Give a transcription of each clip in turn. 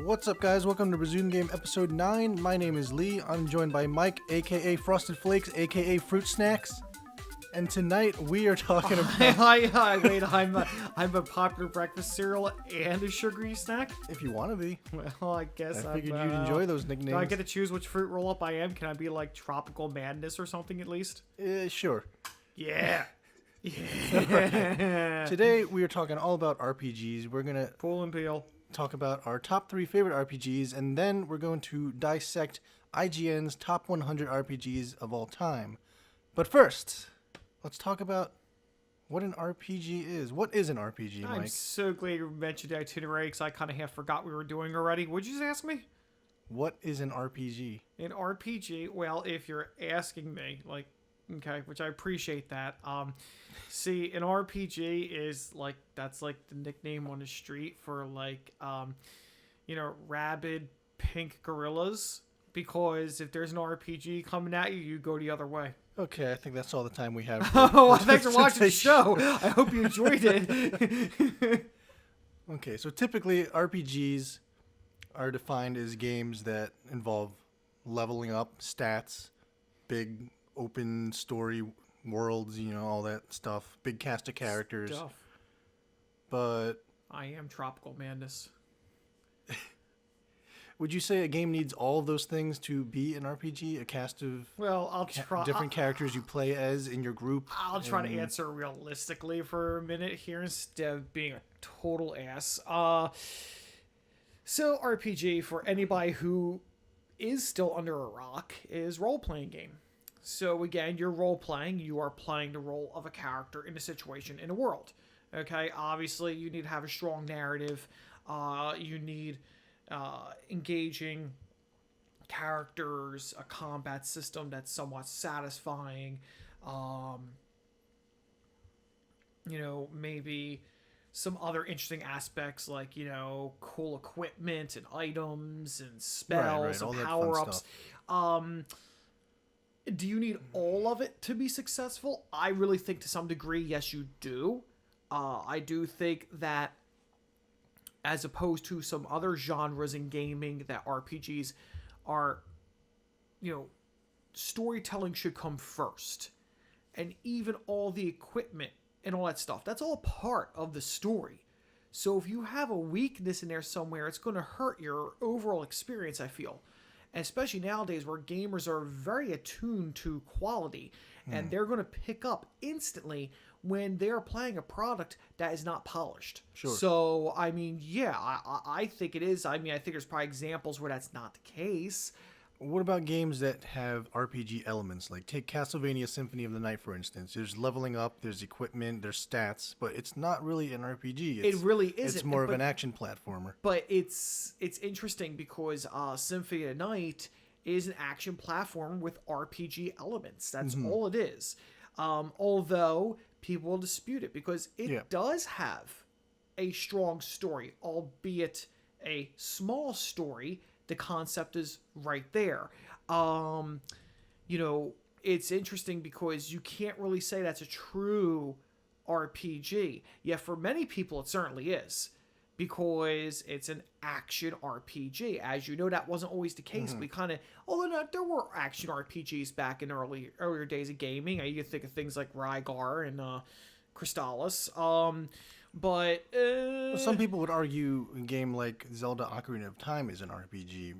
What's up, guys? Welcome to Resume Game Episode 9. My name is Lee. I'm joined by Mike, aka Frosted Flakes, aka Fruit Snacks. And tonight we are talking about... Hi, wait, I'm a popular breakfast cereal and a sugary snack? If you want to be. Well, I guess I figured you'd enjoy those nicknames. Do I get to choose which fruit roll-up I am? Can I be like Tropical Madness or something at least? Sure. Yeah. Yeah. Today we are talking all about RPGs. We're going to... Pull and peel. Talk about our top 3 favorite RPGs, and then we're going to dissect IGN's top 100 RPGs of all time. But first, let's talk about what an RPG is. What is an RPG, Mike? I'm so glad you mentioned the itinerary because I kind of half forgot we were doing already. Would you just ask me? What is an RPG? An RPG, well, if you're asking me, like, okay, which I appreciate that. See, an RPG is like, that's like the nickname on the street for like, rabid pink gorillas. Because if there's an RPG coming at you, you go the other way. Okay, I think that's all the time we have. Oh, thanks for watching the show. I hope you enjoyed it. Okay, so typically RPGs are defined as games that involve leveling up, stats, big open story worlds, all that stuff, big cast of characters. Stuff. But I am Tropical Madness. Would you say a game needs all of those things to be an RPG? A cast of different characters you play as in your group? I'll try to answer realistically for a minute here instead of being a total ass. So RPG, for anybody who is still under a rock, is role-playing game. So again, you're role-playing. You are playing the role of a character in a situation in a world. Okay, obviously you need to have a strong narrative. You need engaging characters, a combat system that's somewhat satisfying. Maybe some other interesting aspects like, cool equipment and items and spells and power-ups. Do you need all of it to be successful? I really think to some degree, yes, you do. I do think that as opposed to some other genres in gaming that RPGs are, storytelling should come first. And even all the equipment and all that stuff, that's all part of the story. So if you have a weakness in there somewhere, it's going to hurt your overall experience, I feel. And especially nowadays where gamers are very attuned to quality and they're going to pick up instantly when they're playing a product that is not polished. Sure. So, I think it is. I think there's probably examples where that's not the case. What about games that have RPG elements? Like take Castlevania Symphony of the Night, for instance. There's leveling up, there's equipment, there's stats, but it's not really an RPG. It really isn't. It's more of an action platformer. But it's interesting because Symphony of the Night is an action platform with RPG elements. That's all it is. Although people will dispute it because it does have a strong story, albeit a small story. The concept is right there. It's interesting because you can't really say that's a true RPG. Yet for many people, it certainly is. Because it's an action RPG. As you know, that wasn't always the case. We although there were action RPGs back in earlier days of gaming. You think of things like Rygar and Crystalis. But some people would argue a game like Zelda Ocarina of Time is an RPG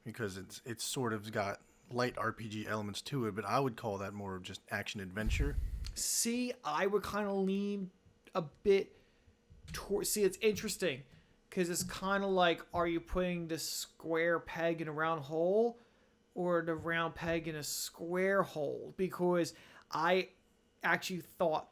because it's sort of got light RPG elements to it, but I would call that more of just action adventure. See, I would kind of lean a bit towards... See, it's interesting because it's kind of like, are you putting the square peg in a round hole or the round peg in a square hole? Because I actually thought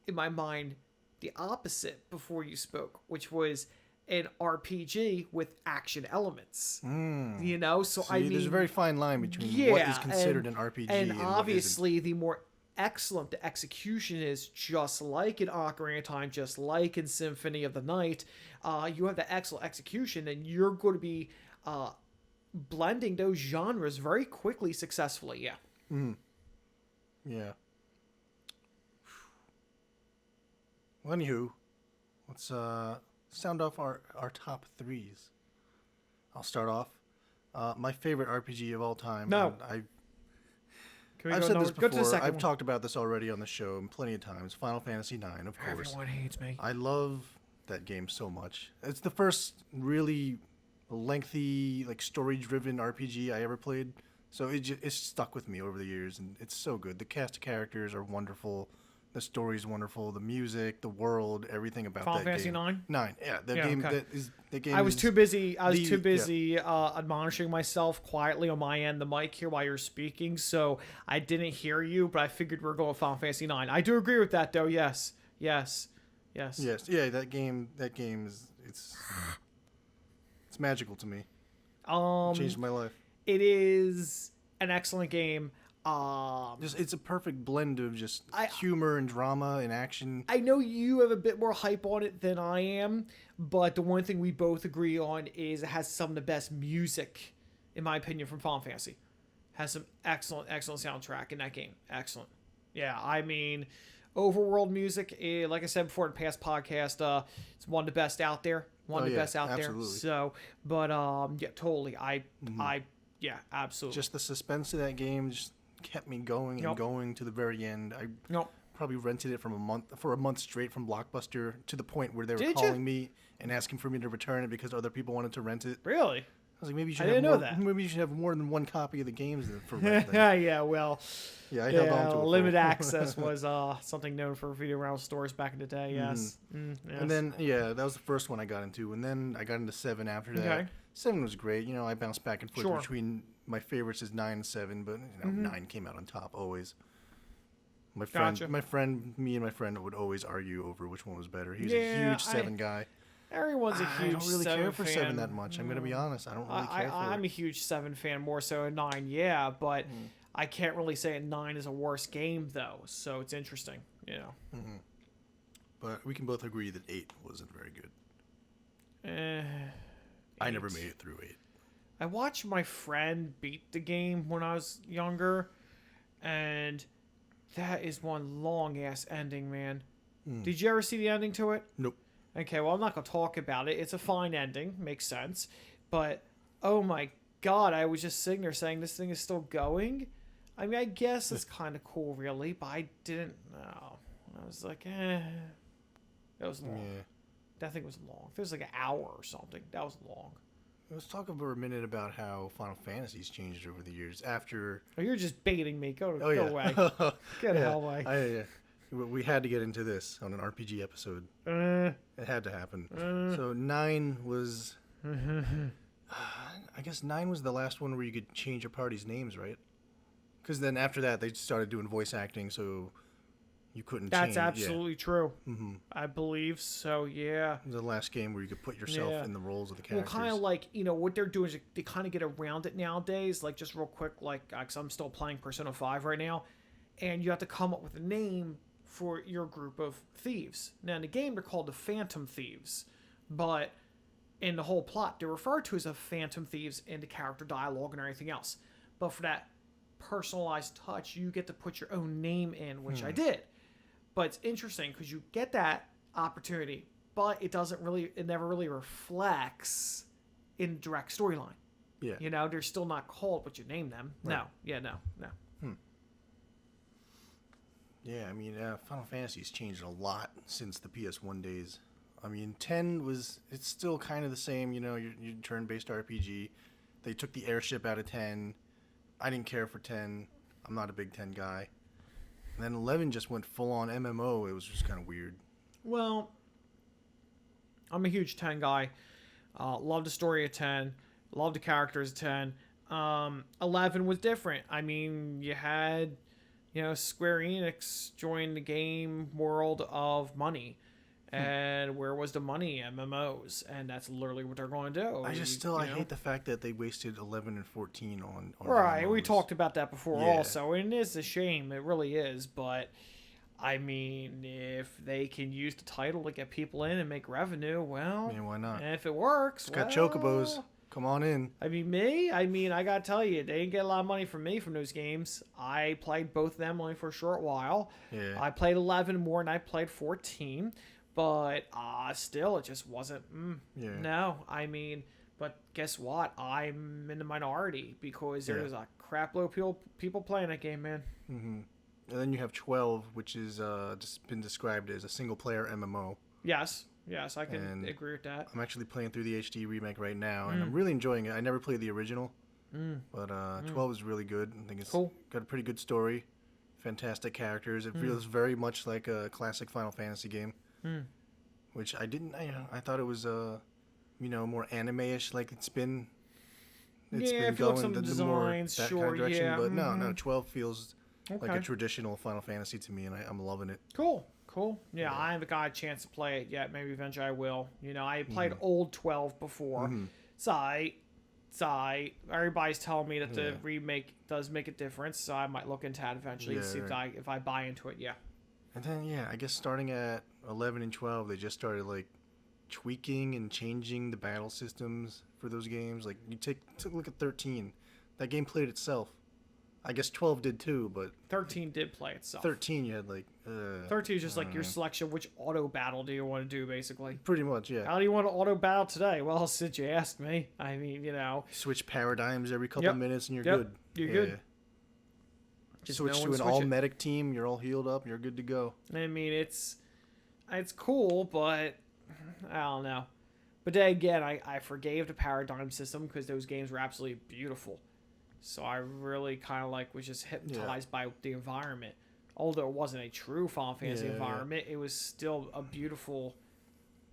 in my mind the opposite before you spoke, which was an RPG with action elements. So there's a very fine line between what is considered an RPG and obviously the more excellent the execution is, just like in Ocarina of Time, just like in Symphony of the Night, you have the excellent execution and you're going to be blending those genres very quickly, successfully. Yeah. Well, anywho, let's sound off our top threes. I'll start off. My favorite RPG of all time. No. and Can we I've go said no- this go to the before. second I've one. talked about this already on the show plenty of times. Final Fantasy IX, of course. Everyone hates me. I love that game so much. It's the first really lengthy, like story-driven RPG I ever played. So it's stuck with me over the years, and it's so good. The cast of characters are wonderful. The story's wonderful. The music, the world, everything about Final that Fantasy game. IX? 9, yeah. The Yeah, game okay. the game. I was is too busy. I was the- too busy admonishing myself quietly on my end, the mic here while you're speaking, so I didn't hear you. But I figured we are going with Final Fantasy IX. I do agree with that, though. Yes, yes, yes. Yes, yeah. That game is it's magical to me. Changed my life. It is an excellent game. It's a perfect blend of just I- humor and drama and action. I know you have a bit more hype on it than I am, but the one thing we both agree on is it has some of the best music, in my opinion, from Final Fantasy. Has some excellent soundtrack in that game. Excellent. Yeah, I mean, overworld music, like I said before in past podcast, it's one of the best out there. One of the yeah, best out absolutely. there. So, but yeah, totally. Yeah, absolutely. Just the suspense of that game just kept me going Yep. and going to the very end. I no. probably rented it for a month straight from Blockbuster, to the point where they were Did ya? calling me and asking for me to return it because other people wanted to rent it. Really? I was like, maybe you should I have didn't more, know that. Maybe you should have more than one copy of the games for rent. then. Yeah, well, Yeah, I held on yeah, to it. limited access was something known for video rental stores back in the day. Yes. Yes. And then that was the first one I got into, and then I got into 7 after that. Okay. 7 was great. You know, I bounced back and forth Sure. between my favorites is 9 and 7, but 9 came out on top always. Me and my friend would always argue over which one was better. He's a Yeah, huge 7 guy. Everyone's a I huge don't really 7 care for fan. 7 that much. I'm gonna be honest. I don't really care for I'm it. a huge 7 fan, more so than 9. Yeah, but I can't really say 9 is a worse game though. So it's interesting, you know. But we can both agree that 8 wasn't very good. Eh, I never 8. made it through 8. I watched my friend beat the game when I was younger, and that is one long ass ending, man. Did you ever see the ending to it? Nope. Okay, well, I'm not going to talk about it. It's a fine ending. Makes sense. But, oh my god, I was just sitting there saying this thing is still going? I mean, I guess it's kind of cool, really, but I didn't know. I was like, That was long. Yeah. That thing was long. It was like an hour or something. That was long. Let's talk for a minute about how Final Fantasy's changed over the years. After Oh, you're just baiting me. Go yeah. away. Get the hell away. Yeah. We had to get into this on an RPG episode. It had to happen. So 9 was, I guess 9 was the last one where you could change your party's names, right? Because then after that they started doing voice acting, so you couldn't. That's change. absolutely true. I believe so. Yeah. It was the last game where you could put yourself Yeah. in the roles of the Well, characters. kind of like, what they're doing is they kind of get around it nowadays. Like, just real quick, like, because I'm still playing Persona 5 right now, and you have to come up with a name for your group of thieves. Now, in the game, they're called the Phantom Thieves, but in the whole plot, they're referred to as the Phantom Thieves in the character dialogue and everything else. But for that personalized touch, you get to put your own name in, which I did. But it's interesting because you get that opportunity, but it never really reflects in direct storyline. Yeah. They're still not called what you name them. Right. No. Yeah, no. Yeah, I mean, Final Fantasy's changed a lot since the PS1 days. I mean, 10 it's still kind of the same, your turn-based RPG. They took the airship out of 10. I didn't care for 10. I'm not a big 10 guy. And then 11 just went full-on MMO. It was just kind of weird. Well, I'm a huge 10 guy. Love the story of 10. Love the characters of 10. 11 was different. I mean, you had, Square Enix join the game world of money. And where was the money? MMOs. And that's literally what they're going to do. I hate the fact that they wasted 11 and 14 on Right, we MMOs. talked about that before Yeah. also, and it's a shame, it really is, but I mean, if they can use the title to get people in and make revenue, well, Yeah, why not? and if it works, It's got chocobos. Come on in. I mean, I gotta tell you, they didn't get a lot of money from me from those games. I played both of them only for a short while. Yeah. I played 11 more than I played 14, but still, it just wasn't, Yeah. no, I mean, But guess what? I'm in the minority because Yeah. there's a crap load of people playing that game, man. And then you have 12, which is just been described as a single-player MMO. Yes, I can And agree with that. I'm actually playing through the HD remake right now, and I'm really enjoying it. I never played the original, but 12 is really good. I think it's Cool. got a pretty good story, fantastic characters. It feels very much like a classic Final Fantasy game, which I didn't. I thought it was more anime-ish, like it's been. It's Yeah, been if you look going some the more designs, that sure, kind of direction, yeah, but no, 12 feels like Okay. a traditional Final Fantasy to me, and I'm loving it. Cool. Yeah, I haven't got a chance to play it yet. Maybe eventually I will. I played old 12 before. So everybody's telling me that the remake does make a difference, so I might look into that eventually to see if I buy into it. Yeah. And then I guess starting at 11 and 12, they just started like tweaking and changing the battle systems for those games. Like you take a look at 13, that game played itself. I guess 12 did too, but 13 did play itself. 13 you had like 13 is just like your selection of which auto battle do you want to do, basically. pretty much, yeah. How do you want to auto battle today? Well, since you asked me, I mean, Switch paradigms every couple Yep. minutes and you're Yep. good. You're Yeah. good. Just Switch know to when an to switch all it. medic team, you're all healed up, you're good to go. I mean, it's cool, but I don't know. But then again, I forgave the paradigm system because those games were absolutely beautiful. So I really kind of was just hypnotized by the environment. Although it wasn't a true Final Fantasy Yeah. environment, it was still a beautiful,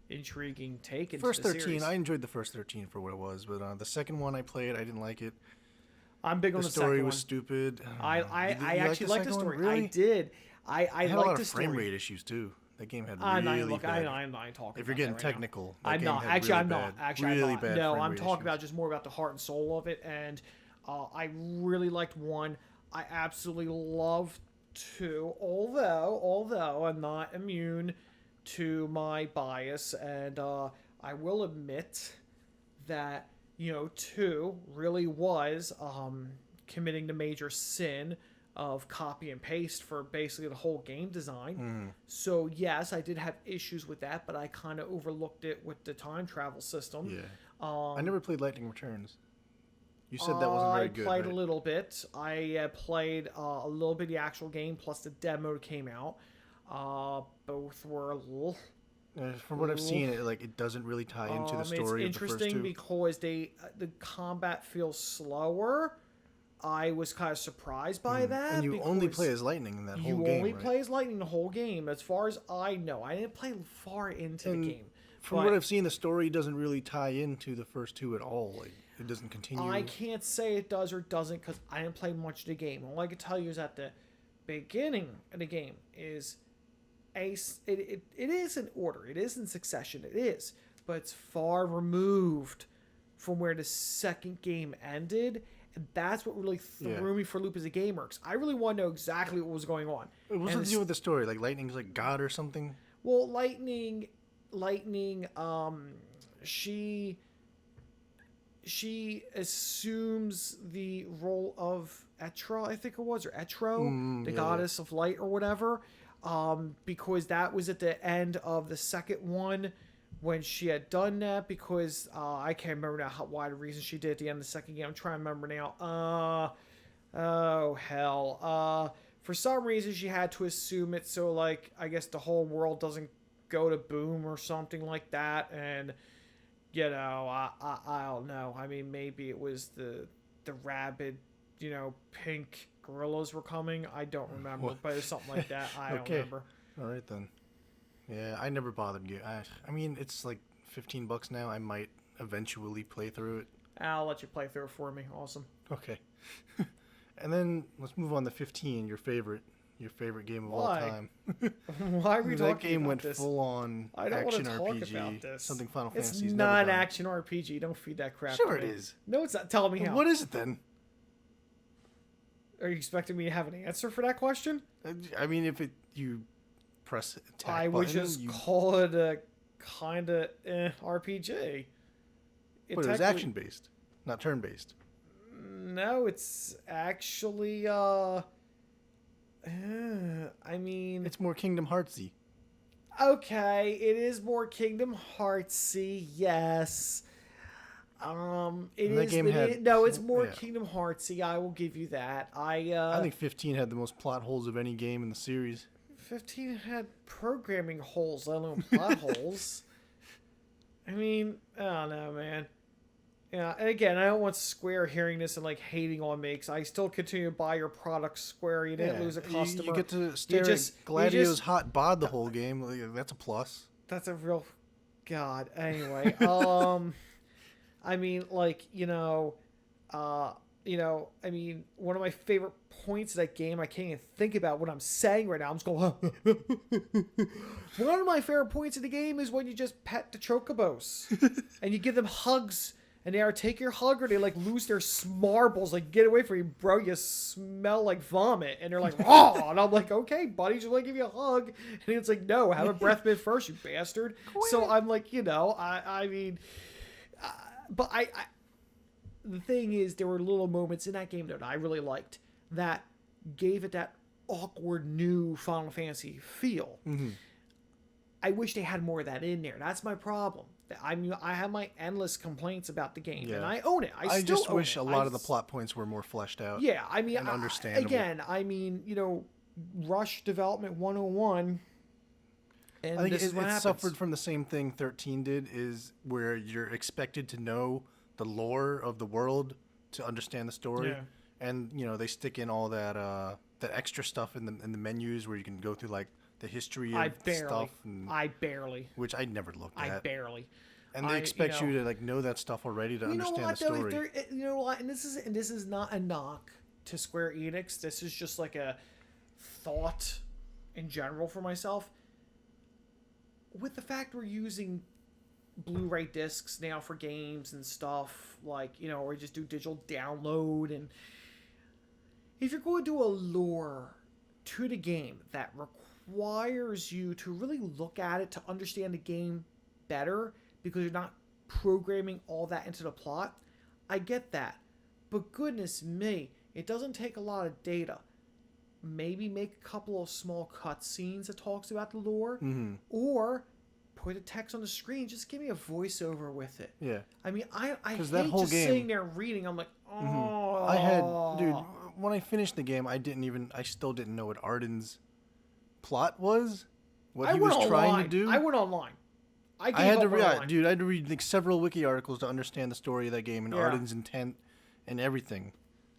intriguing take into First the 13, series. I enjoyed the first 13 for what it was, but the second one I played, I didn't like it. I'm big on The the story second was one. stupid. I actually liked the second one? story. Really? I did. I It had a liked lot the of story. frame rate issues too. That game had I'm really not look. bad. I'm not talking. If you're about getting that right now. technical, that I'm game not. had Actually, really I'm bad, not. Actually, really I'm not. bad No, frame I'm rate talking issues. about just more about the heart and soul of it, and I really liked one. I absolutely loved two. Although I'm not immune to my bias, and I will admit that two really was committing the major sin of copy and paste for basically the whole game design. So yes, I did have issues with that, but I kind of overlooked it with the time travel system. Yeah. I never played Lightning Returns. You said that wasn't very good. I played right? a little bit. I played a little bit of the actual game, plus the demo came out. Both were a little. From what I've seen, it doesn't really tie into the story of It's the first interesting two. because the combat feels slower. I was kind of surprised by that. And you only because play as Lightning in that whole you game, only right? play as Lightning the whole game, as far as I know. I didn't play far into And the game. From but what I've seen, the story doesn't really tie into the first two at all. Like it doesn't continue. I can't say it does or doesn't because I didn't play much of the game. All I can tell you is at the beginning of the game is it is in order. It is in succession. It is, but it's far removed from where the second game ended. And that's what really threw me for a loop as a gamer. 'Cause I really want to know exactly what was going on. What's And the deal with the story? Like Lightning's like God or something? Well, Lightning, she assumes the role of Etra, I think it was, or Etro, the goddess of light or whatever, because that was at the end of the second one when she had done that, because I can't remember now why the reason she did at the end of the second game. I'm trying to remember now. Oh, hell. For some reason, she had to assume it so, I guess the whole world doesn't go to boom or something like that, and I don't know. I mean, maybe it was the rabid, pink gorillas were coming. I don't remember, but it was something like that. I don't remember. All right then. Yeah, I never bothered. I mean, it's like $15 now. I might eventually play through it. I'll let you play through it for me. Awesome. Okay. And then let's move on to 15. Your favorite game of all time. Why are we That talking game about went this? full on I don't action want to talk RPG. about this. Something Final It's Fantasy's not never done. action RPG. Don't feed that crap. Sure to it me. is. No, it's not. Tell me how. What is it then? Are you expecting me to have an answer for that question? I mean, if you press attack I button, would just call it a kind of RPG. But it was action based, not turn based. No, it's actually I mean, It's more Kingdom Heartsy. okay, it is more Kingdom Heartsy, yes. It And that is. game had- no, it's more yeah. Kingdom Heartsy. I will give you that. I think 15 had the most plot holes of any game in the series. 15 had programming holes, let alone plot holes. I mean, I don't know, man. Yeah, and again, I don't want Square hearing this and like hating on me because I still continue to buy your product, Square. You didn't lose a customer. You get to stare just- at Gladio's just- hot bod the whole game. Like, that's a plus. That's a real God. Anyway, I mean, like, I mean, one of my favorite points of that game, I can't even think about what I'm saying right now. I'm just going, one of my favorite points of the game is when you just pet the chocobos and you give them hugs and they either take your hug or they like lose their marbles, like get away from you, bro. You smell like vomit. And they're like, oh, and I'm like, okay, buddy, just want to give you a hug. And it's like, no, have a breath mint first, you bastard. So I'm like, I mean, but I the thing is, there were little moments in that game that I really liked that gave it that awkward new Final Fantasy feel. Mm-hmm. I wish they had more of that in there. That's my problem. I have my endless complaints about the game, and I own it. I still just own wish it. a lot of the plot points were more fleshed out. Yeah, I mean, and understandable. I mean, Rush Development 101. And I think this is what it happens. suffered from the same thing 13 did, is where you're expected to know the lore of the world to understand the story. Yeah. And, they stick in all that extra stuff in the menus where you can go through, like, the history of stuff. And, which I never looked at. And they expect you to, like, know that stuff already to understand the story. You know what? And this is not a knock to Square Enix. This is just like a thought in general for myself. With the fact we're using Blu-ray discs now for games and stuff, like, or we just do digital download, and if you're going to do a lore to the game that requires you to really look at it to understand the game better because you're not programming all that into the plot, I get that. But goodness me, it doesn't take a lot of data. Maybe make a couple of small cutscenes that talks about the lore, or put the text on the screen. Just give me a voiceover with it. Yeah. I mean, I hate that whole just game, sitting there reading. I'm like, oh. Dude, when I finished the game, I still didn't know what Arden's plot was, what he was trying to do. I went online. I had to read like several wiki articles to understand the story of that game and Arden's intent and everything.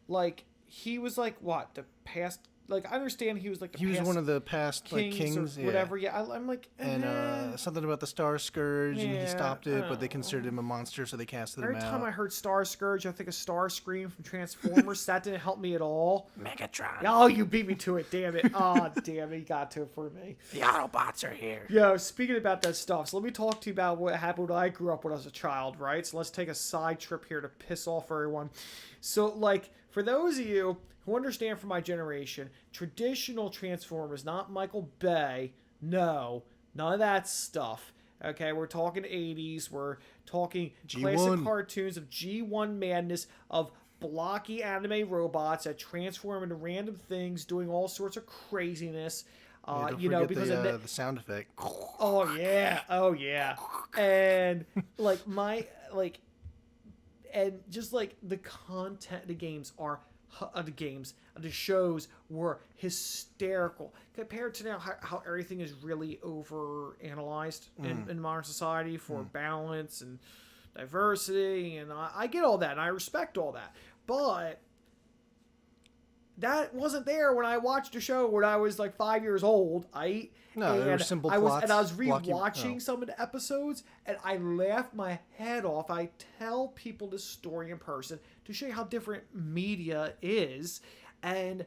Like, he was like, what, the past... Like, I understand he was like he was one of the past kings or whatever. Yeah, I'm like, and something about the Star Scourge, and he stopped it, but they considered him a monster, so they casted him out. Every time I heard Star Scourge, I think of Starscream from Transformers. That didn't help me at all. Megatron. Oh, you beat me to it, damn it. Oh, damn it, you got to it for me. The Autobots are here. Yo, speaking about that stuff, so let me talk to you about what happened when I grew up when I was a child, right? So let's take a side trip here to piss off everyone. So, like, for those of you who understand from my generation, traditional Transformers, not Michael Bay, no, none of that stuff. Okay, we're talking 80s, we're talking G1. Classic cartoons of G1 madness, of blocky anime robots that transform into random things, doing all sorts of craziness. Because of the sound effect. Oh yeah, and and just like the content, the shows were hysterical compared to now how everything is really over analyzed in modern society for balance and diversity, and I get all that and I respect all that, but that wasn't there when I watched the show when I was like 5 years old. There were simple plots. And I was rewatching some of the episodes, and I laughed my head off. I tell people this story in person to show you how different media is. And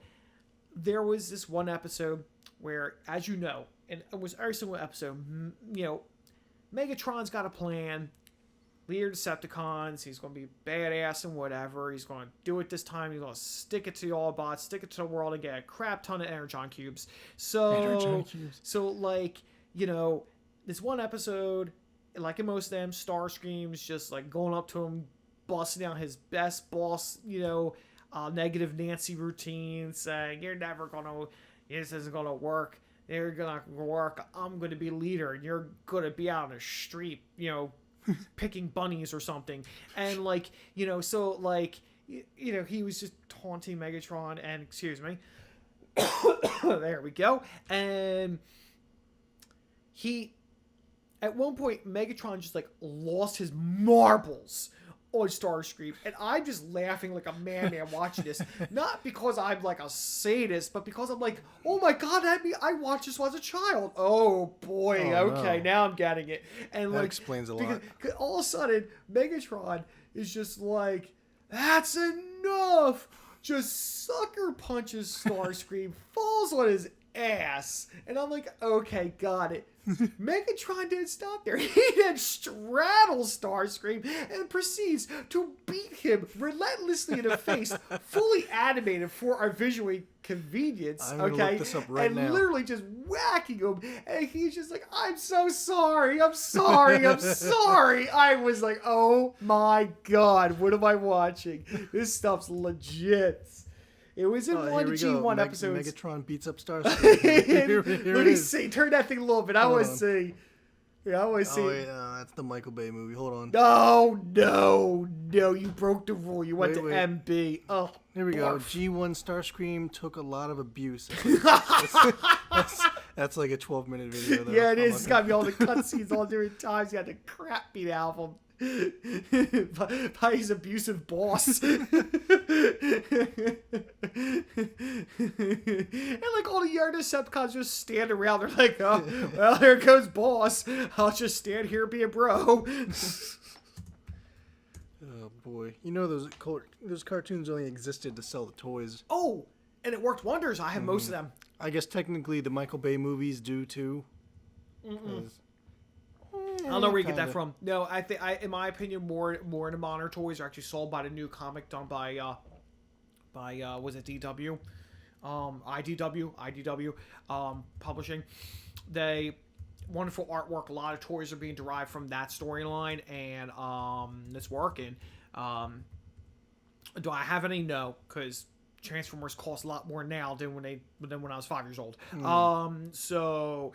there was this one episode where, as you know, and it was every single episode, Megatron's got a plan. Leader Decepticons, he's going to be badass and whatever. He's going to do it this time. He's going to stick it to the Autobots, stick it to the world, and get a crap ton of Energon Cubes. So, this one episode, like in most of them, Starscream's just like going up to him, busting out his best boss, negative Nancy routine, saying, this isn't going to work. You're going to work. I'm going to be leader, and you're going to be out on the street, picking bunnies or something, and like so like he was just taunting Megatron, and excuse me, there we go, and he at one point Megatron just like lost his marbles on Starscream, and I'm just laughing like a madman watching this. Not because I'm like a sadist, but because I'm like, oh my god, I watched this as a child. Oh boy, Oh, okay, no. now I'm getting it. And That like explains a because, lot. 'cause all of a sudden, Megatron is just like, that's enough. Just sucker punches Starscream, falls on his ass, and I'm like, okay, got it. Megatron didn't stop there. He then straddles Starscream and proceeds to beat him relentlessly in the face, fully animated for our visual convenience. I'm gonna okay, look this up right and now. literally just whacking him, and he's just like, "I'm so sorry. I'm sorry. I'm sorry." I was like, "Oh my god, what am I watching? This stuff's legit." It was in Oh, one here of we the go. G1 episodes. Megatron beats up Starscream. here Let it me is. see. Turn that thing a little bit. I want to on. see. Yeah, I want to see. Oh wait, that's the Michael Bay movie. Hold on. No, no, no! You broke the rule. You went Wait, to wait. MB. Oh, Here we go. barf. G1 Starscream took a lot of abuse. That's like a 12-minute video. Though. Yeah, it I'm is. not It's gonna- got me all the cutscenes all different times. You had the crap beat out of him by his abusive boss. And like all the young Decepticons just stand around. They're like, oh, well, here goes boss. I'll just stand here and be a bro. Oh boy, you know those cartoons only existed to sell the toys. Oh, and it worked wonders. I have most of them. I guess technically the Michael Bay movies do too. 'Cause- I don't know where you get that kinda. from. No, I think, in my opinion, more of the modern toys are actually sold by the new comic done by was it DW, IDW, publishing. They wonderful artwork. A lot of toys are being derived from that storyline, and it's working. Do I have any? No, because Transformers cost a lot more now than when I was 5 years old. So.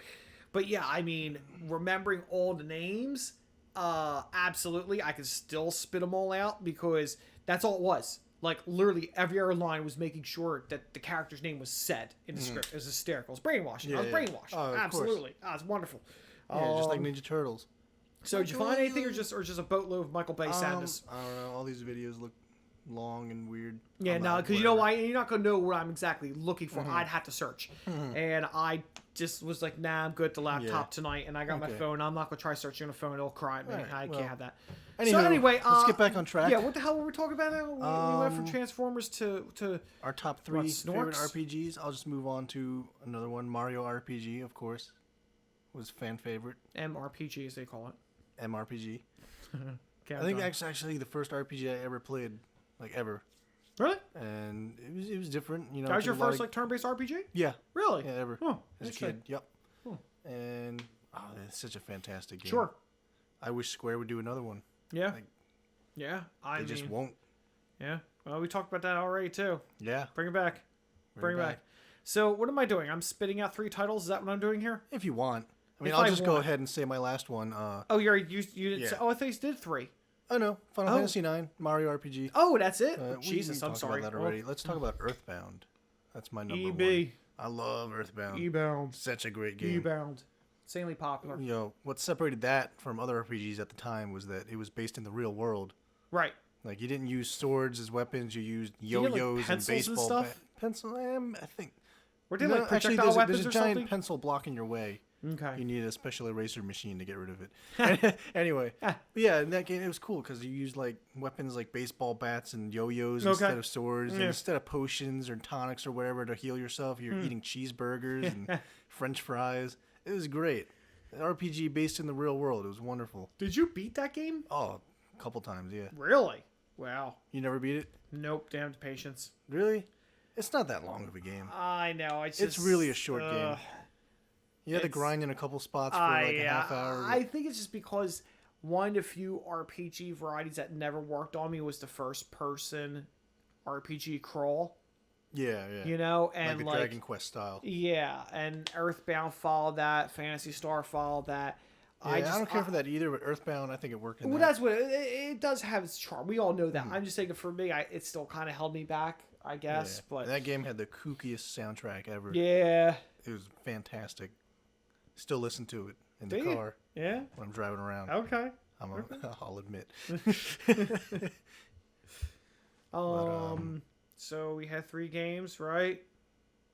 But yeah, I mean, remembering all the names, absolutely, I could still spit them all out because that's all it was. Like, literally, every other line was making sure that the character's name was said in the script. It was hysterical. It was brainwashing. I was Yeah. brainwashed. Oh, of course. Absolutely. Oh, it's wonderful. Yeah, just like Ninja Turtles. So, did you find anything or just a boatload of Michael Bay sadness? I don't know. All these videos look long and weird. Yeah, I'm no, not- because you know whatever. why? You're not going to know what I'm exactly looking for. I'd have to search. And I just was like, nah, I'm good at the laptop Yeah. tonight. And I got my Okay. phone. I'm not going to try searching on the phone. It'll cry at me. Alright, I well, can't have that. Anywho, So anyway, let's get back on track. Yeah, what the hell were we talking about now? We went from Transformers to Our top three What, favorite Snorks? RPGs. I'll just move on to another one. Mario RPG, of course, was fan favorite. MRPG, as they call it. MRPG. Okay, I think I'm that's actually the first RPG I ever played, like ever, done. Really? and it was different. You know, That was it your took a lot first of- like turn-based RPG? yeah, Really? yeah, ever Oh, as a interesting. kid. Yep. Hmm. And it's such a fantastic game. Sure. I wish Square would do another one. Yeah. Like, Yeah. They I just mean, won't. yeah. Well, we talked about that already too. Yeah. Bring it back. Bring it back. So what am I doing? I'm spitting out 3 titles. Is that what I'm doing here? If you want. I mean, If I'll I just go want. ahead and say my last one. Oh, you didn't Yeah. say, oh, I thought you did 3. Oh no, Final Oh. Fantasy IX, Mario RPG. Oh, that's it? Jesus, Jesus, I'm talked sorry. about that already. Let's talk about Earthbound. That's my number one. EB. I love Earthbound. E-bound. Such a great game. E-bound. Insanely popular. You know, what separated that from other RPGs at the time was that it was based in the real world. Right. Like, you didn't use swords as weapons. You used you get, like, yo-yos and pencils and baseball stuff? pencil. I think. Were they No, like actually, projectile weapons there's a or giant something? pencil blocking your way. Okay. You needed a special eraser machine to get rid of it. Anyway, but yeah, in that game it was cool because you used like weapons like baseball bats and yo-yos instead of swords, and Yeah. instead of potions or tonics or whatever to heal yourself, you're eating cheeseburgers and French fries. It was great. An RPG based in the real world. It was wonderful. Did you beat that game? Oh, a couple times, yeah. Really? Wow. You never beat it? Nope. Damned patience. Really? It's not that long of a game. I know. It's really a short game. You had to it's- grind in a couple spots for like a half hour. I think it's just because one of the few RPG varieties that never worked on me was the first person RPG crawl. Yeah, yeah. You know, and like a Dragon Quest style. yeah, and Earthbound followed that, Fantasy Star followed that. I don't care for that either, but Earthbound, I think it worked in Well, that. that's what it does have its charm. We all know that. I'm just saying for me, it still kind of held me back, I guess. Yeah. But And that game had the kookiest soundtrack ever. yeah, It was fantastic. Still listen to it in Do the you? car yeah, when I'm driving around. okay. I'll admit. So we had 3 games, right?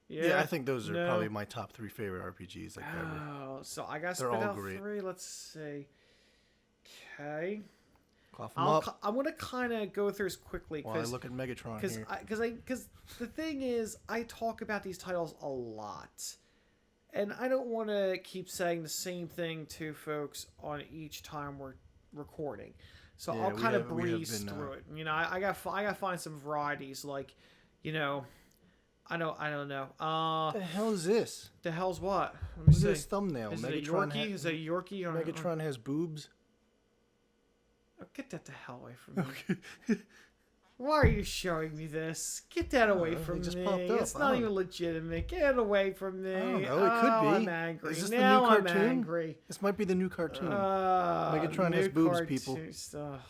Yeah, I think those are No. probably my top 3 favorite RPGs like ever. Oh, so I got to They're spit all out great. 3. Let's see. Okay. Cough them up I'm gonna kind of go through this quickly while I because look at Megatron here. because the thing is, I talk about these titles a lot, and I don't want to keep saying the same thing to folks on each time we're recording. So Yeah, I'll we kind of have- we have breeze been, through it. You know, I got to find some varieties, like, you know, I don't know. What the hell is this? The hell's what? Let me Look at see. this thumbnail. Is it a Megatron, Yorkie? Is it a Yorkie? Or, Megatron has boobs. Oh, get that the hell away from me. Why are you showing me this? Get that away They from just me. popped up. It's I not don't- even legitimate. Get it away from me. I don't know. It could be. I'm angry. Is this the now new I'm cartoon? angry. This might be the new cartoon. Megatron has new boobs, people. cartoons. Ugh.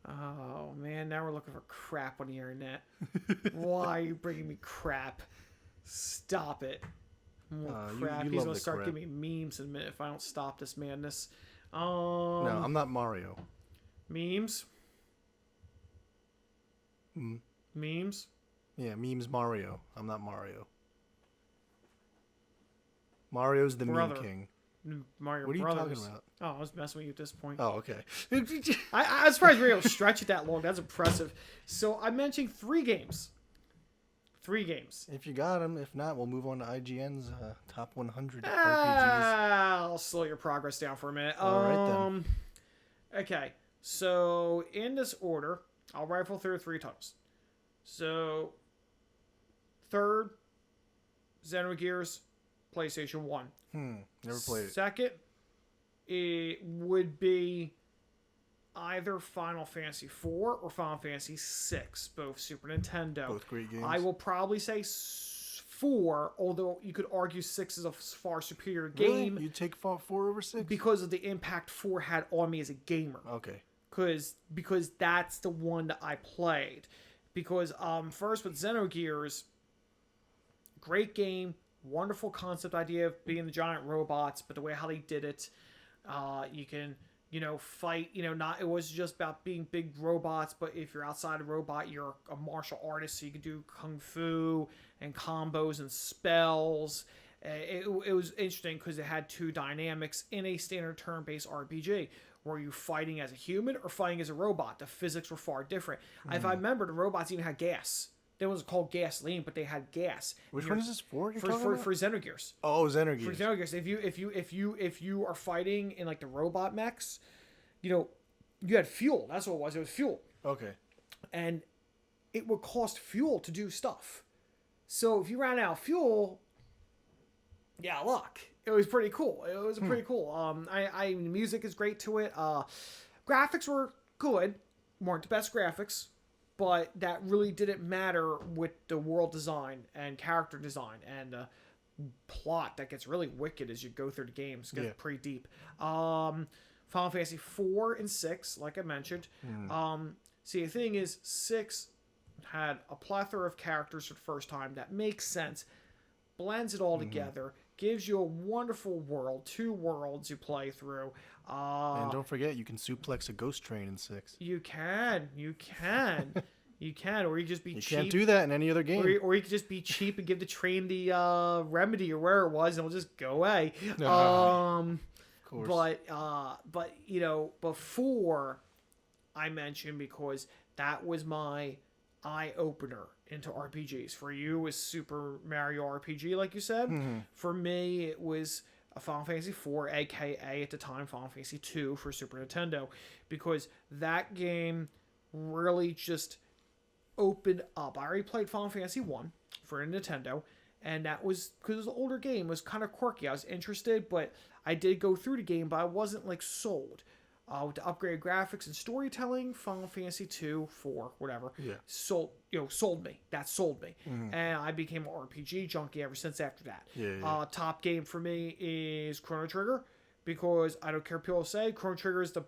Oh, man. Now we're looking for crap on the internet. Why are you bringing me crap? Stop it. More You crap. love He's going the to start crap. giving me memes in a minute if I don't stop this madness. No, I'm not Mario. Memes? Mm. Memes? Yeah, memes Mario. I'm not Mario. Mario's the Brother. meme king. Mario What are you Brothers. talking about? Oh, I was messing with you at this point. Oh, okay. I was surprised we were able to stretch it that long. That's impressive. So I mentioned 3 games. 3 games. If you got them, if not, we'll move on to IGN's top 100 RPGs. I'll slow your progress down for a minute. All right, then. Okay, so in this order, I'll rifle through 3 titles. So, third, Xenogears, PlayStation 1. Never played it. Second, it would be either Final Fantasy 4 or Final Fantasy 6, both Super Nintendo. Both great games. I will probably say 4, although you could argue 6 is a far superior game Really? You take 4 over 6? because of the impact 4 had on me as a gamer. Okay. Because that's the one that I played. Because first with Xenogears, great game, wonderful concept idea of being the giant robots, but the way how they did it, you can fight, not it was just about being big robots, but if you're outside a robot, you're a martial artist, so you can do kung fu and combos and spells. It was interesting because it had 2 dynamics in a standard turn-based RPG. Were you fighting as a human or fighting as a robot? The physics were far different. If I remember, the robots even had gas. They wasn't called gasoline, but they had gas. Which one is this for? For Xenogears. Oh, Xenogears. For Xenogears, if you are fighting in like the robot mechs, you had fuel. That's what it was. It was fuel, Okay. and it would cost fuel to do stuff. So if you ran out of fuel, yeah, luck. It was pretty cool. It was pretty cool. The music is great to it. Graphics were good. Weren't the best graphics, but that really didn't matter with the world design and character design and plot that gets really wicked as you go through the games. Gets pretty deep. Final Fantasy 4 and 6, like I mentioned. See, the thing is, 6 had a plethora of characters for the first time that makes sense, blends it all together, gives you a wonderful world, 2 worlds you play through. And don't forget, you can suplex a ghost train in 6. You can, you can, or you just be You cheap. can't do that in any other game. Or you could just be cheap and give the train the remedy or where it was, and it'll just go away. Of course. But before I mentioned, because that was my eye opener into RPGs. For you, it was Super Mario RPG, like you said. For me, it was a Final Fantasy IV, aka at the time Final Fantasy II for Super Nintendo, because that game really just opened up. I already played Final Fantasy 1 for Nintendo, and that was because it was an older game. It was kind of quirky. I was interested, but I did go through the game, but I wasn't like sold. With the upgraded graphics and storytelling, Final Fantasy 2, 4, whatever, sold me. That sold me, and I became an RPG junkie ever since after that. Top game for me is Chrono Trigger, because I don't care what people say, Chrono Trigger is the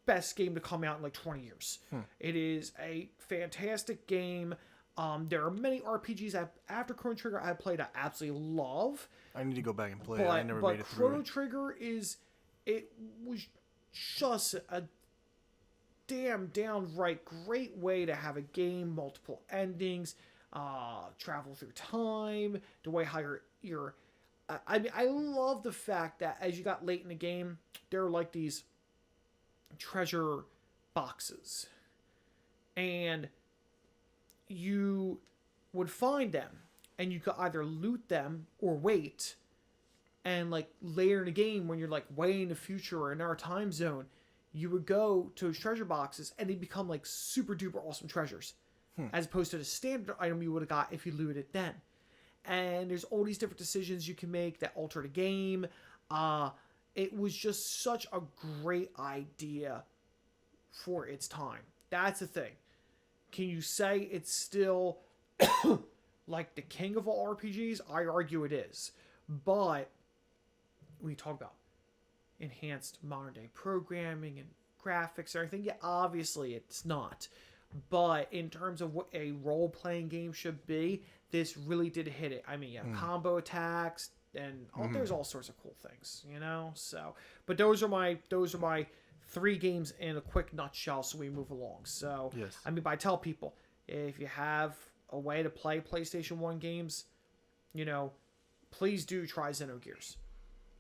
best game to come out in like 20 years. It is a fantastic game. There are many RPGs after Chrono Trigger I played I absolutely love. I need to go back and play it. I never But made it through Chrono it. Trigger it was just a damn downright great way to have a game, multiple endings, travel through time, the way how you're I love the fact that as you got late in the game, there are like these treasure boxes. And you would find them and you could either loot them or wait. And like later in the game when you're like way in the future or in our time zone, you would go to those treasure boxes and they become like super duper awesome treasures. As opposed to the standard item you would have got if you looted it then. And there's all these different decisions you can make that alter the game. It was just such a great idea for its time. That's the thing. Can you say it's still like the king of all RPGs? I argue it is. But when you talk about enhanced modern day programming and graphics and everything, yeah, obviously it's not. But in terms of what a role-playing game should be, this really did hit it. I mean, yeah, combo attacks and there's all sorts of cool things, you know. So, but those are my 3 games in a quick nutshell. So we move along. So, Yes. I mean, but I tell people if you have a way to play PlayStation 1 games, you know, please do try Xenogears.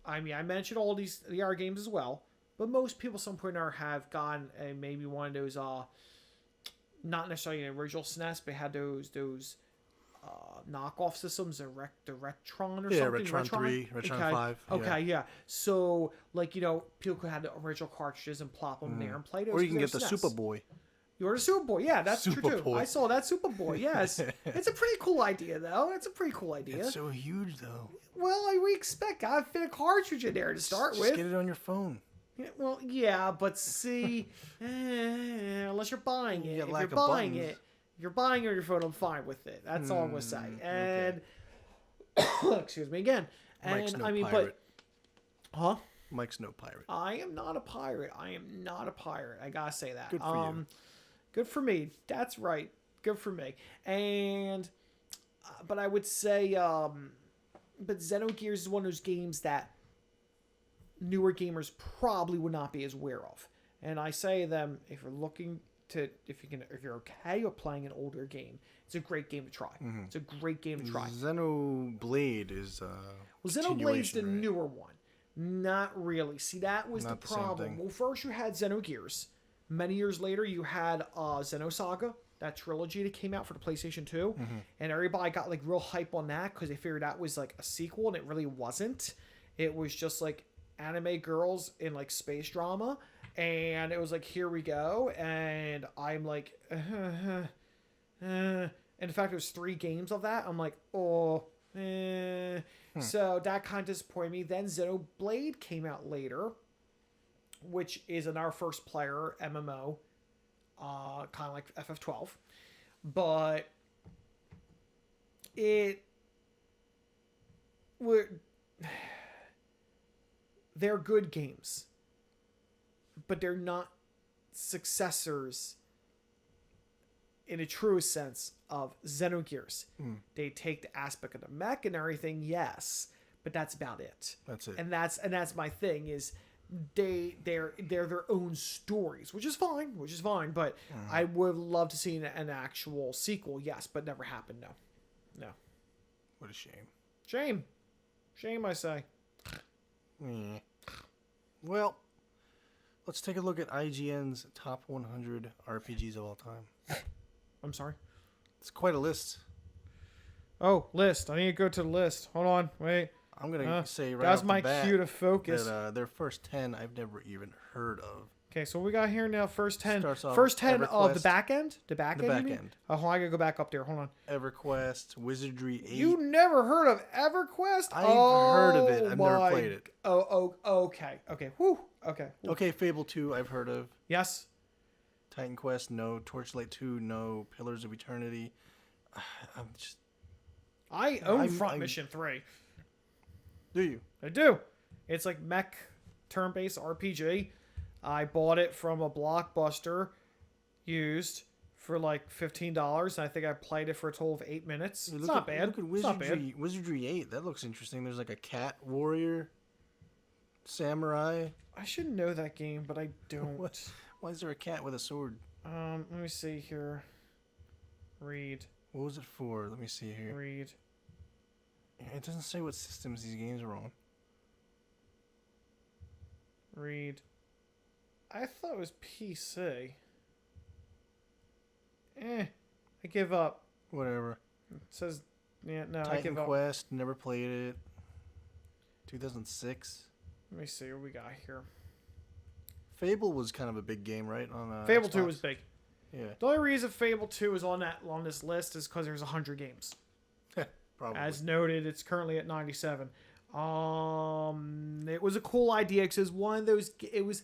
I mean, I mentioned all the other games as well, but most people at some point or have gotten maybe one of those not necessarily an original SNES, but had those knockoff systems, the Retron or Yeah, something. Retron 3, Retron okay. 5. Okay, yeah. So, like, you know, people could have the original cartridges and plop them there and play those. Or you can get the SNES. Superboy. You're a Superboy. Yeah, that's true too. Superboy. I saw that Superboy. Yes. It's a pretty cool idea, though. It's a pretty cool idea. It's so huge, though. Well, we expect. Gotta fit a cartridge in there to start Just with. get it on your phone. Yeah, well, yeah, but see, unless you're buying it, Yeah, if lack you're of buying buttons. it, if you're buying it on your phone, I'm fine with it. That's all I'm gonna say. And excuse me again. And Mike's no I mean, pirate. but huh? Mike's no pirate. I am not a pirate. I am not a pirate. I gotta say that. Good for you. Good for me. That's right. Good for me. And but I would say, but Xenogears is one of those games that newer gamers probably would not be as aware of. And I say them if you're looking to if you're okay with playing an older game, it's a great game to try. It's a great game to try. Xenoblade is Well, Xenoblade's the continuation, right? newer one. Not really. See, that was Not the the same problem. thing. Well, first you had Xenogears. Many years later, you had Xenosaga, that trilogy that came out for the PlayStation 2. And everybody got like real hype on that because they figured that was like a sequel, and it really wasn't. It was just like anime girls in like space drama. And it was like, here we go. And I'm like, and in fact, there's 3 games of that. I'm like, oh, So that kind of disappointed me. Then Xenoblade came out later, which is another first player MMO, kind of like FF12. But they're good games, but they're not successors in a true sense of Xenogears. They take the aspect of the mech and everything, yes, but that's about it. That's it. And that's my thing is they're their own stories, which is fine. But I would love to see an actual sequel, yes, but never happened. No. What a shame. Shame, I say. Yeah. Well, let's take a look at IGN's top 100 RPGs of all time. I'm sorry. It's quite a list. Oh, list. I need to go to the list. Hold on. Wait. I'm gonna say right That's off my the bat cue to focus. that their first 10 I've never even heard of. Okay, so what we got here now. First 10. Starts off First 10 of the EverQuest. back end? The back The end? back you mean? end. Oh, hold on, I gotta go back up there. Hold on. EverQuest, Wizardry 8. You never heard of EverQuest? I've heard of it. I've never played it. Oh, okay. Whew. Okay. Okay, Fable 2 I've heard of. Yes. Titan Quest, no. Torchlight 2, no. Pillars of Eternity. I'm just... I own Front Mission 3. Do you? I do. It's like mech turn-based RPG. I bought it from a Blockbuster used for like $15, and I think I played it for a total of 8 minutes. Hey, It's not bad. Look at It's not bad. Wizardry 8. That looks interesting. There's like a cat warrior, samurai. I should know that game, but I don't. What? Why is there a cat with a sword? Let me see here. Read. What was it for? Let me see here. Read. It doesn't say what systems these games are on. Read. I thought it was PC. I give up. Whatever. It says, yeah, no, I Titan give up. Quest. Never played it. 2006. Let me see what we got here. Fable was kind of a big game, right? On Fable Xbox? 2 was big. Yeah, The only reason Fable 2 is on this list is because there's 100 games. probably. As noted, it's currently at 97. It was a cool idea because it was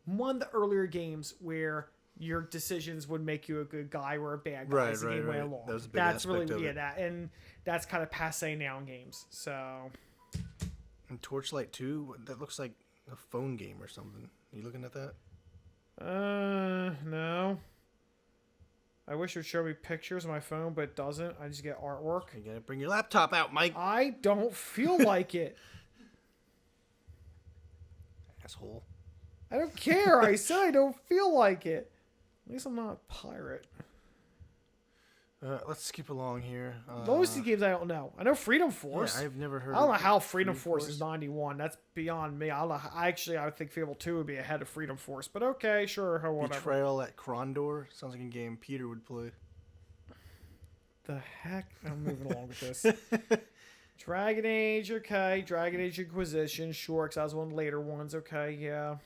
one of the earlier games where your decisions would make you a good guy or a bad guy as the game went along. That was a big That's aspect really of it. that, and that's kind of passe now in games. So And Torchlight 2, that looks like a phone game or something. You looking at that? no. I wish it would show me pictures on my phone, but it doesn't. I just get artwork. You gotta bring your laptop out, Mike. I don't feel like it. Asshole. I don't care. I said I don't feel like it. At least I'm not a pirate. Let's skip along here. Most of the games I don't know. I know Freedom Force. Yeah, I've never heard. I don't know of how Freedom Force is 91. That's beyond me. I don't know. I would think Fable 2 would be ahead of Freedom Force. But okay, sure, whatever. Betrayal at Krondor sounds like a game Peter would play. The heck? I'm moving along with this. Dragon Age, okay. Dragon Age Inquisition, sure, because that was one of the later ones. Okay, yeah.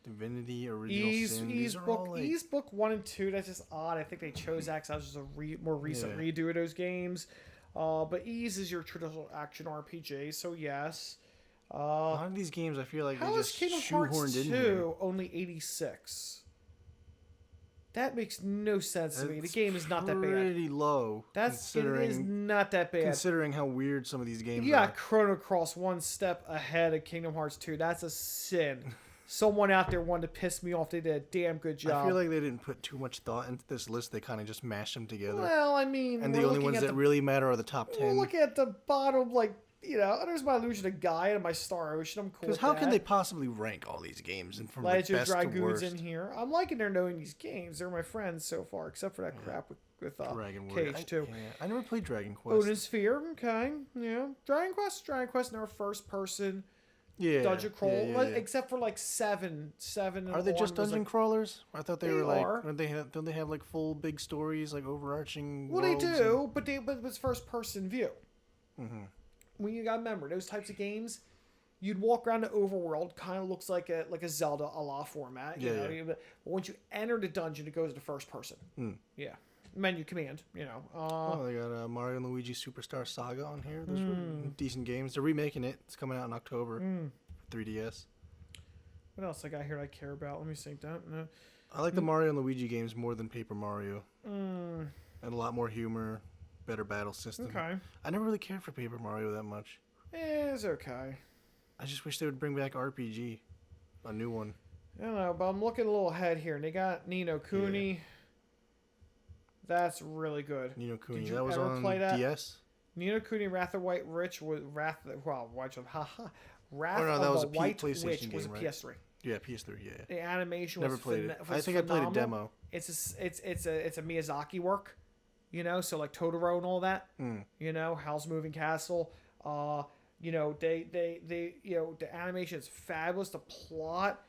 Divinity, Original Sin. These are all like... Ys Book 1 and 2, that's just odd. I think they chose that because that was just a more recent redo of those games. But Ys is your traditional action RPG, so yes. A lot of these games, I feel like How they is just Kingdom Hearts shoehorned 2 in here. only 86? That makes no sense to me. The It's game is not that bad. Pretty low. It is not that bad. Considering how weird some of these games You got are. Chrono Cross one step ahead of Kingdom Hearts 2. That's a sin. Someone out there wanted to piss me off. They did a damn good job. I feel like they didn't put too much thought into this list. They kind of just mashed them together. Well, I mean, And the only ones that really matter are the top 10. Look at the bottom, like, there's my Illusion of Gaia and my Star Ocean. I'm cool Because with how that. can they possibly rank all these games and from Legend like of best to Dragoon's worst? in here. I'm liking their knowing these games. They're my friends so far, except for that crap with Dragon Warrior. Cage too. I never played Dragon Quest. Odin Sphere, okay, yeah. Dragon Quest, and our first person dungeon crawl, yeah. except for like seven. And Are they just on was, dungeon like, crawlers? I thought they They were like. are. Don't they have like full big stories, like overarching? Well, they worlds do, but it's first person view. Mm-hmm. When you gotta remember those types of games, you'd walk around the overworld, kind of looks like a Zelda a la format. You know? But once you enter the dungeon, it goes to first person. Yeah, menu command. Oh, they got Mario and Luigi Superstar Saga on here. Those were decent games. They're remaking it. It's coming out in October. 3DS. What else I got here I care about? Let me think. No. I like the Mario and Luigi games more than Paper Mario. And a lot more humor, better battle system. Okay. I never really cared for Paper Mario that much. It's okay. I just wish they would bring back RPG, a new one. I don't know, but I'm looking a little ahead here, and they got Nino Kuni. Yeah. That's really good. Nino Kuni. Did you That was ever on play that? DS. Nino Kuni Wrath of White Witch was Wrath of Oh, no, that was the a White PlayStation Witch game, was a right? PS3. Yeah, PS3. Yeah. The animation Never was played it. was I think I played a phenomenal. demo. It's a Miyazaki work, so like Totoro and all that. Howl's Moving Castle. They the animation is fabulous. The plot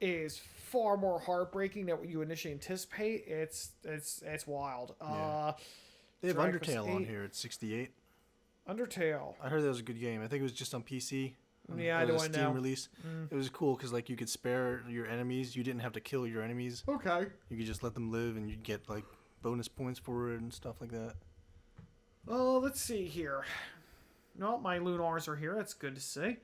is far more heartbreaking than what you initially anticipate. It's wild. They have Dragon Quest Undertale on 8. here at 68. Undertale. I heard that was a good game. I think it was just on PC. Yeah, I It was don't a Steam know. release. It was cool because like you could spare your enemies. You didn't have to kill your enemies. Okay. You could just let them live, and you'd get like bonus points for it and stuff like that. Oh, let's see here. No, my Lunars are here. That's good to see.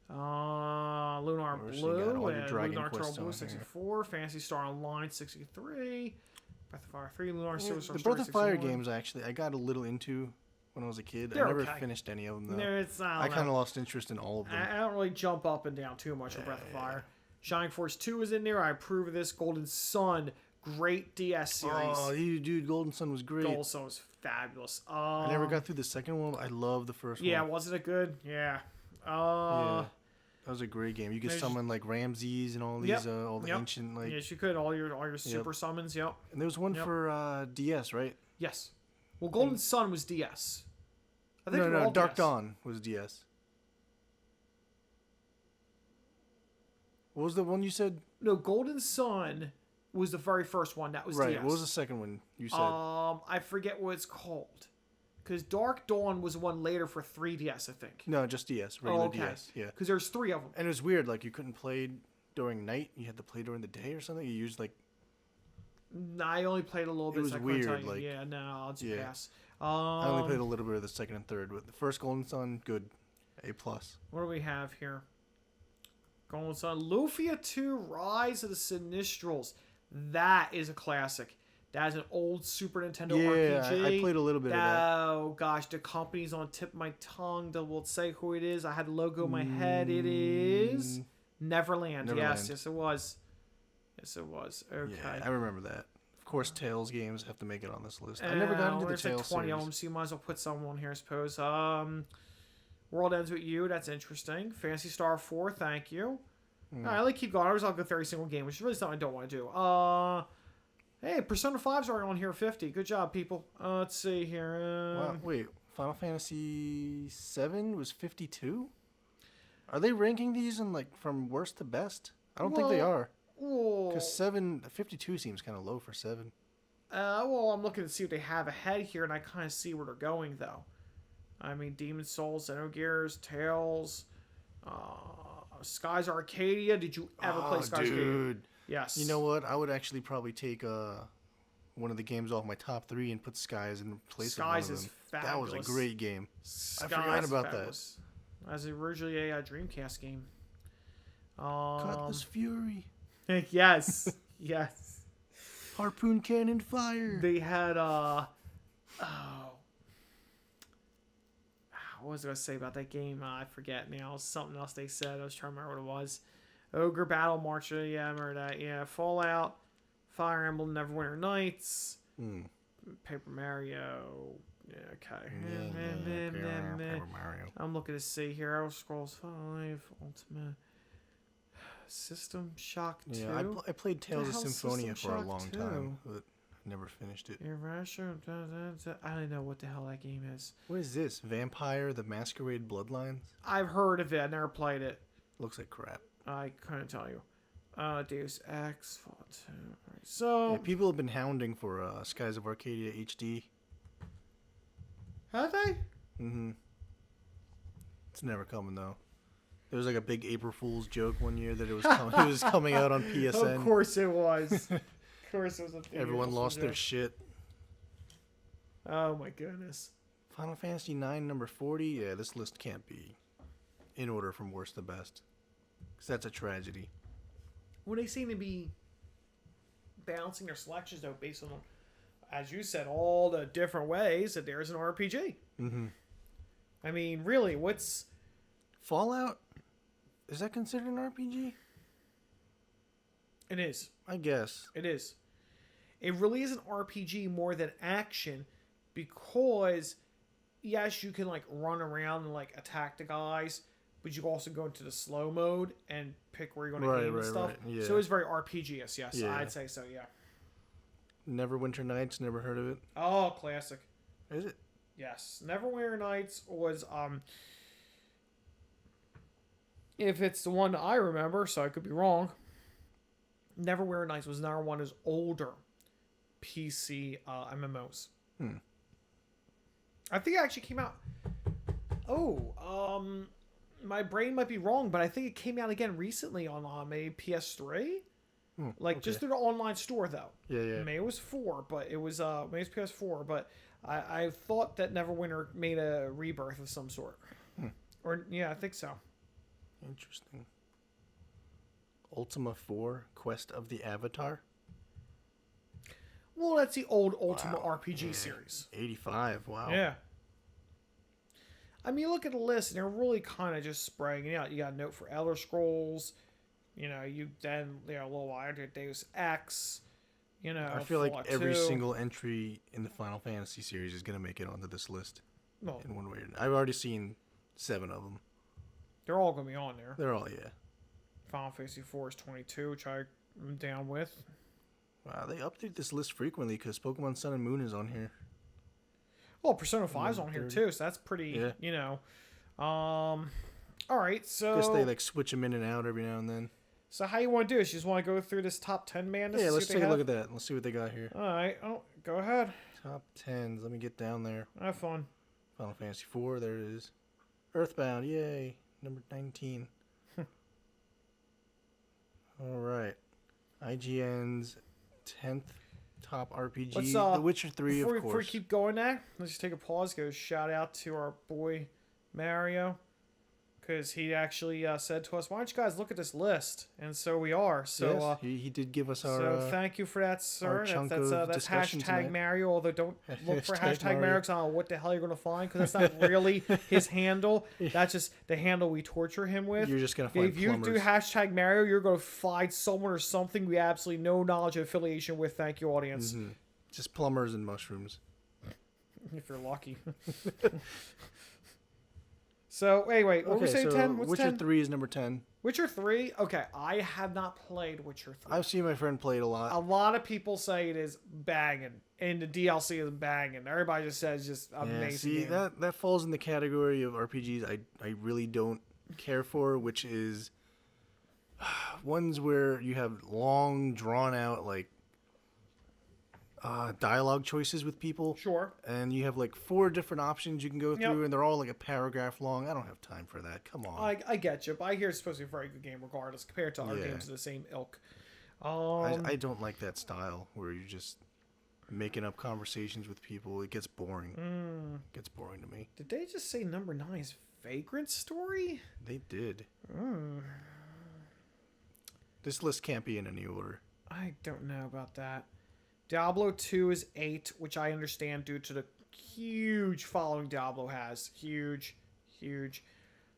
Lunar course, you got Blue all your and Dragon Lunar Turtle Quests Blue on 64, Fantasy Star Online 63, Breath of Fire 3, Lunar Yeah, Silver Star the Story Breath of Fire 61. games, actually, I got a little into when I was a kid. They're I never okay. finished any of them though. No, it's not. I kind of lost interest in all of them. I don't really jump up and down too much with Breath of Fire. Shining Force 2 is in there. I approve of this. Golden Sun, great DS series. Oh, dude, Golden Sun was great. Golden Sun was fabulous. I never got through the second one. I love the first Yeah, one. wasn't it good? Yeah. Yeah. That was a great game. You could there's- summon like Ramses and all these, Yep, all the yep. ancient like. Yes, you could. All your super summons. Yep. And there was one Yep. for DS, right? Yes. Well, Golden Sun was DS. I think No, they were all Dark DS. Dawn was DS. What was the one you said? No, Golden Sun was the very first one. That was Right. DS. What was the second one you said? I forget what it's called. Because Dark Dawn was one later for 3DS, I think. No, just DS. Regular okay. DS. Yeah. Because there's 3 of them. And it was weird. Like you couldn't play during night. You had to play during the day or something. You used like. I only played a little bit. was so I couldn't tell weird, you. like- Yeah, no, I'll just Yeah. pass. I only played a little bit of the second and third. With the first Golden Sun, good, A+. What do we have here? Golden Sun, Lufia 2: Rise of the Sinistrals. That is a classic. That is an old Super Nintendo Yeah, RPG. I played a little bit of that. Oh gosh, the company's on the tip of my tongue. That will say who it is. I had the logo in my head. It is Neverland. Neverland. Yes, it was. Yes, it was. Okay. Yeah, I remember that. Of course, Tales games have to make it on this list. I never got into the there's like Tales 20 of series. them, so you might as well put some on here, I suppose. World Ends With You. That's interesting. Fantasy Star 4. Thank you. All right, let's keep going. I'll go through every single game, which is really something I don't want to do. Hey, Persona 5's already on here, 50. Good job, people. Let's see here. Wow, wait, Final Fantasy VII was 52? Are they ranking these in like from worst to best? I don't think they Well, are. Whoa. Because 52 seems kind of low for 7. Well, I'm looking to see what they have ahead here, and I kind of see where they're going, though. I mean, Demon Souls, Xenogears, Tales, Skies Arcadia. Did you ever play Skies Arcadia? Dude. Yes. You know what? I would actually probably take one of the games off my top 3 and put Skies in place Skies of is one of them. That was fabulous. a great game. Skies forgot about that. fabulous. As originally a Dreamcast game. Cutlass Fury. Yes. Yes. Harpoon Cannon Fire. They had what was I gonna say about that game? I forget now. Something else they said. I was trying to remember what it was. Ogre Battle March. Yeah, I remember that. Yeah, Fallout, Fire Emblem, Neverwinter Nights, Paper Mario. Yeah, okay. Paper Mario. I'm looking to see here. Elder Scrolls 5 Ultimate System Shock 2. Yeah, I played Tales of hell's Symphonia System for a Shock long 2? time, but never finished it. Irrational. I don't know what the hell that game is. What is this? Vampire: The Masquerade Bloodlines? I've heard of it. I never played it. Looks like crap. I couldn't tell you. Deus Ex Fallout 2. Alright, so Yeah, people have been hounding for Skies of Arcadia HD. have they? It's never coming though. There was like a big April Fool's joke one year that it was coming out on PSN. Of course it was. Of course it was. Everyone lost their shit. Oh my goodness. Final Fantasy IX number 40. Yeah, this list can't be in order from worst to best, because that's a tragedy. Well, they seem to be balancing their selections though, based on, as you said, all the different ways that there's an RPG. I mean, really, what's Fallout? Is that considered an RPG? it is. I guess. It is. It really is an RPG more than action, because yes, you can like run around and like attack the guys, but you can also go into the slow mode and pick where you're going to aim and stuff. right, yeah. So it's very RPG-ish, yes. Yeah. I'd say so, yeah. Neverwinter Nights. Never heard of it. Oh, classic. Is it? Yes. Neverwinter Nights was if it's the one I remember, so I could be wrong. Neverwinter Nights was another one of those older PC MMOs. I think it actually came out. My brain might be wrong, but I think it came out again recently on maybe PS3. Just through the online store though. Yeah. Maybe it was 4, but it was maybe it was PS4, but I thought that Neverwinter made a rebirth of some sort. Or yeah, I think so. Interesting. Ultima 4, Quest of the Avatar. Well, that's the old Ultima RPG series. 85. Wow. Yeah. I mean, look at the list, and they're really kind of just spraying it out. You got a note for Elder Scrolls. You know, a little while after Deus Ex. You know, I feel like Fallout every 2. single entry in the Final Fantasy series is gonna make it onto this list Well, in one way. I've already seen 7 of them. they're all gonna be on there. They're all yeah. Final Fantasy 4 is 22, which I'm down with. Wow, they update this list frequently because Pokemon Sun and Moon is on here. Well, Persona 5's on here 30. too, so that's pretty. Yeah. You know. All right, so. Guess they like switch them in and out every now and then. So how you want to do this? You just want to go through this top 10 man? Yeah, let's take a look at that. Let's see what they got here. All right. Oh, go ahead. Top 10s. Let me get down there. Have fun. Final Fantasy 4, there it is. Earthbound, yay. Number 19. All right. IGN's 10th top RPG. Let's, The Witcher 3, Before of course. we keep going there, let's just take a pause. Go shout out to our boy Mario, because he actually said to us, "Why don't you guys look at this list?" And so we are. So Yes, he did give us our... so thank you for that, sir. chunk That's of that's discussion hashtag tonight. Mario. Although don't look for Hashtag hashtag Mario, Mario. 'cause I don't know what the hell you're gonna find, because that's not really his handle. That's just the handle we torture him with. You're just going to find If you do plumbers. hashtag Mario, you're going to find someone or something we absolutely no knowledge and affiliation with. Thank you, audience. Mhm. Just plumbers and mushrooms. If you're lucky. So, anyway, what were we saying, 10? What's Witcher 10? 3 is number 10. Witcher 3? Okay, I have not played Witcher 3. I've seen my friend play it a lot. A lot of people say it is banging, and the DLC is banging. Everybody just says just amazing. Yeah, see, game. that falls in the category of RPGs I really don't care for, which is ones where you have long, drawn-out, like, dialogue choices with people. Sure. And you have, like, 4 different options you can go through, and they're all, like, a paragraph long. I don't have time for that. Come on. I get you, but I hear it's supposed to be a very good game regardless, compared to other Yeah. games of the same ilk. I don't like that style where you're just making up conversations with people. It gets boring. It gets boring to me. Did they just say number 9 is Vagrant Story? They did. This list can't be in any order. I don't know about that. Diablo 2 is 8, which I understand due to the huge following Diablo has. Huge.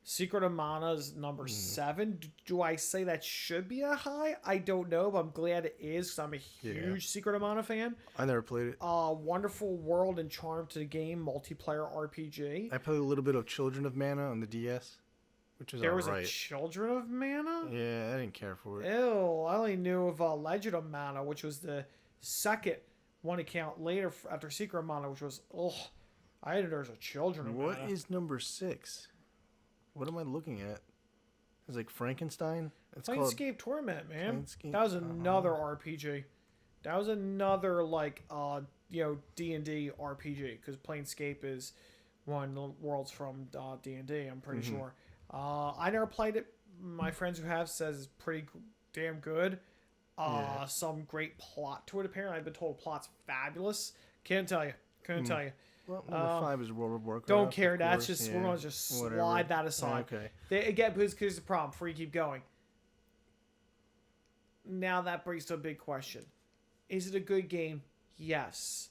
Secret of Mana is number 7. Do I say that should be a high? I don't know, but I'm glad it is, because I'm a huge Secret of Mana fan. I never played it. Wonderful world and charm to the game, multiplayer RPG. I played a little bit of Children of Mana on the DS, which was There was alright. a Children of Mana? Yeah, I didn't care for it. Ew, I only knew of Legend of Mana, which was the second one account later after Secret of Mana, which was, I didn't know there was a Children of What Mana. is number 6? What am I looking at? It's like Frankenstein? It's called... Planescape Torment, man. Planescape- That was another RPG. That was another, like, D&D RPG, because Planescape is one of the worlds from D&D, I'm pretty sure. I never played it. My friends who have says it's pretty damn good. Some great plot to it, apparently. I've been told the plot's fabulous. Couldn't tell you. Well, number 5 is World of Warcraft. Don't care. of That's course. just, Yeah, we're going to just whatever. slide that aside. Okay. Again, because here's the problem before you keep going. Now that brings to a big question. Is it a good game? Yes.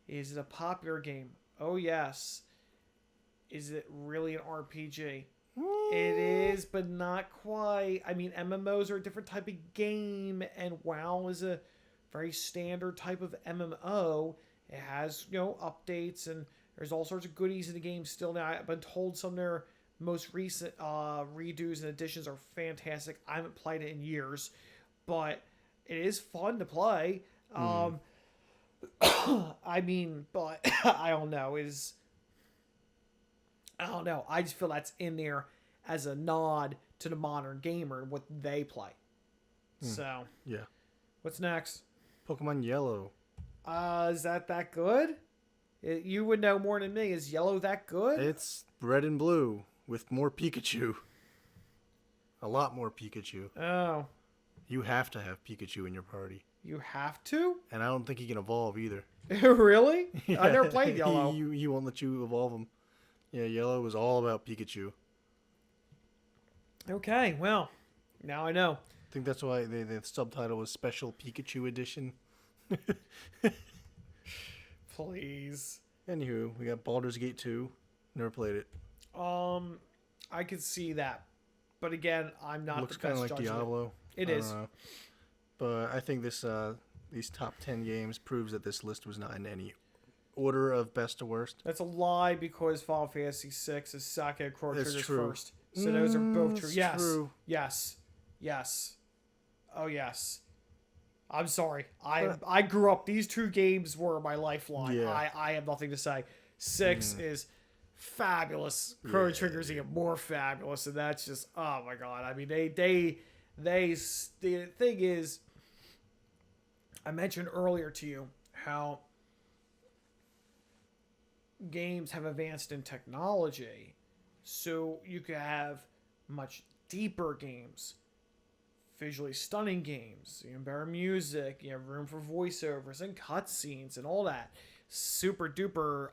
Is it a popular game? Oh, yes. Is it really an RPG? It is, but not quite. I mean, MMOs are a different type of game, and WoW is a very standard type of MMO. It has, updates, and there's all sorts of goodies in the game still now. I've been told some of their most recent redos and additions are fantastic. I haven't played it in years, but it is fun to play. I mean, but I don't know. I don't know. I just feel that's in there as a nod to the modern gamer and what they play. So, Yeah. what's next? Pokemon Yellow. Is that good? You would know more than me. Is Yellow that good? It's red and blue with more Pikachu. A lot more Pikachu. Oh, You have to have Pikachu in your party. you have to? And I don't think he can evolve either. Really? I never played Yellow. He won't let you evolve him. Yeah, Yellow was all about Pikachu. Okay, well, now I know. I think that's why the subtitle was Special Pikachu Edition. Please. Anywho, we got Baldur's Gate 2. Never played it. I could see that, but again, I'm not Looks the kind best of like judge of Diablo. It I don't is. know. But I think this these top 10 games proves that this list was not in any order of best to worst. That's a lie because Final Fantasy VI is second, Chrono That's Trigger's true. first. So those are both true. It's Yes. true. Yes. Yes. Oh yes. I'm sorry. I grew up. These two games were my lifeline. Yeah. I have nothing to say. 6 is fabulous. Chrono Trigger's even more fabulous, and that's just oh my god. I mean the thing is, I mentioned earlier to you how games have advanced in technology, so you could have much deeper games, visually stunning games, you have better music, you have room for voiceovers and cutscenes and all that, super duper